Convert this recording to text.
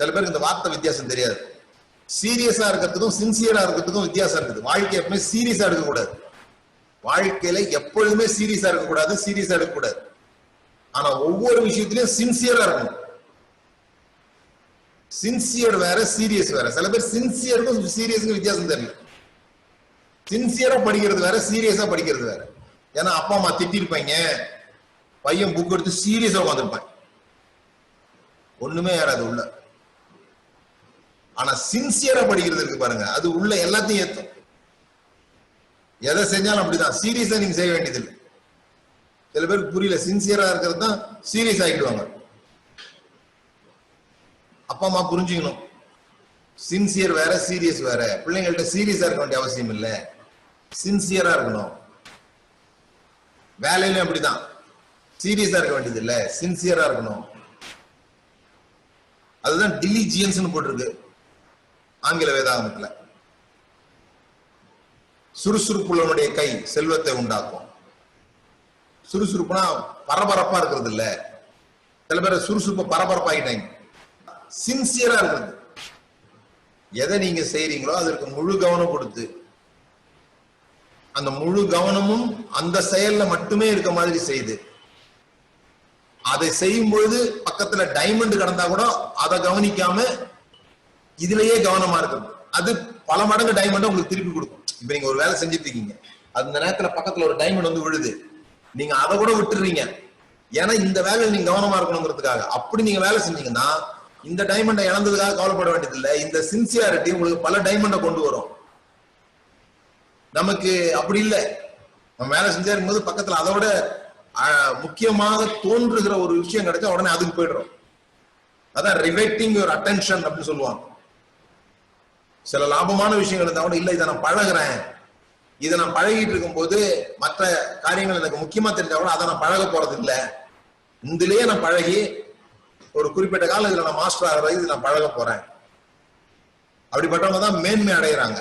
சில பேருக்கு இந்த வார்த்தை வித்தியாசம் தெரியாது. சீரியஸா இருக்கிறதுக்கும் சின்சியரா இருக்கிறதுக்கும் வித்தியாசம் இருக்குது. வாழ்க்கை எப்பவுமே சீரியஸா இருக்கக்கூடாது. வாழ்க்கையில எப்பொழுதுமே சீரியஸா இருக்கக்கூடாது, சீரியஸா இருக்கக்கூடாது. ஆனா ஒவ்வொரு விஷயத்திலயும் சின்சியரா இருக்கணும். சின்சியர் வேற, சீரியஸ் வேற. சில பேர் சின்சியருக்கும் சீரியஸுக்கும் வித்தியாசம் தெரியல. சின்சியரா படிக்கிறது வேற, சீரியஸா படிக்கிறது வேற. ஏன்னா அப்பா அம்மா திட்டிருப்பாங்க, பையன் புக் எடுத்து சீரியஸா உட்காந்துருப்பாங்க, ஒண்ணுமே யாராது உள்ள. ஆனா சின்சியரா படிக்கிறது இருக்கு பாருங்க, அது உள்ள எல்லாத்தையும் ஏத்தும். எதை செஞ்சாலும் அப்படிதான். சீரியஸா நீங்க செய்ய வேண்டியதில்லை. சில பேருக்கு புரியல, சின்சியரா இருக்கிறது தான் சீரியஸ் ஆகிடுவாங்க. அப்பா அம்மா புரிஞ்சுக்கணும், சின்சியர் வேற, சீரியஸ் வேற. பிள்ளைங்கள்ட்ட சீரியஸா இருக்க வேண்டிய அவசியம் இல்லை, சின்சியரா இருக்கணும். வேலையிலும் அப்படிதான், சீரியஸா இருக்க வேண்டியது இல்லை, சின்சியரா இருக்கணும். அதுதான் டிலிஜியன்ஸ் போட்டிருக்கு ஆங்கில வேதாகமத்துல. சுறுசுறுப்புள்ளவனுடைய கை செல்வத்தை உண்டாக்கும். சுறுசுறுப்புனா பரபரப்பா இருக்கிறது இல்ல. சில பேர் சுறுசுறுப்ப பரபரப்பாகிட்டாங்க. சின்சியரா இருக்கிறது, எதை நீங்க செய்றீங்களோ அதற்கு முழு கவனம் கொடுத்து, அந்த முழு கவனமும் அந்த செயல்ல மட்டுமே இருக்க மாதிரி செய்து, அதை செய்யும் பொழுது பக்கத்துல டைமண்ட் கடந்தா கூட அதை கவனிக்காம இதுலயே கவனமா இருக்கிறது, அது பல மடங்கு டைமண்ட் உங்களுக்கு திருப்பி கொடுக்கும். இப்ப நீங்க ஒரு வேலை செஞ்சுட்டு இருக்கீங்க, அந்த நேரத்துல பக்கத்துல ஒரு டைமண்ட் வந்து விழுது, நீங்க அதை கூட விட்டுறீங்க. ஏன்னா இந்த வேலையில நீங்க கவனமா இருக்கணுங்கிறதுக்காக. அப்படி நீங்க வேலை செஞ்சீங்கன்னா இந்த டைமண்டை இழந்ததுக்காக கவலைப்பட வேண்டியது இல்லை. இந்த சின்சியாரிட்டி உங்களுக்கு பல டைமண்டை கொண்டு வரும். நமக்கு அப்படி இல்லை. நம்ம வேலை செஞ்சா இருக்கும்போது பக்கத்துல அதை விட முக்கியமாக தோன்றுகிற ஒரு விஷயம் கிடைச்சா உடனே அதுக்கு போயிடுறோம். அதான் ரிவெக்டிங் யுவர் அட்டென்ஷன் அப்படின்னு சொல்லுவாங்க. சில லாபமான விஷயங்கள் இருந்தா கூட, இல்ல இதை நான் பழகிறேன், இதை நான் பழகிட்டு இருக்கும் போது மற்ற காரியங்கள் எனக்கு முக்கியமா தெரிஞ்சா கூட அதை நான் பழக போறது இல்லை, இதுலயே நான் பழகி ஒரு குறிப்பிட்ட காலம் இதுல நான் மாஸ்டர் ஆகிற, இது நான் பழக போறேன். அப்படிப்பட்டவங்க தான் மேன்மை அடைகிறாங்க.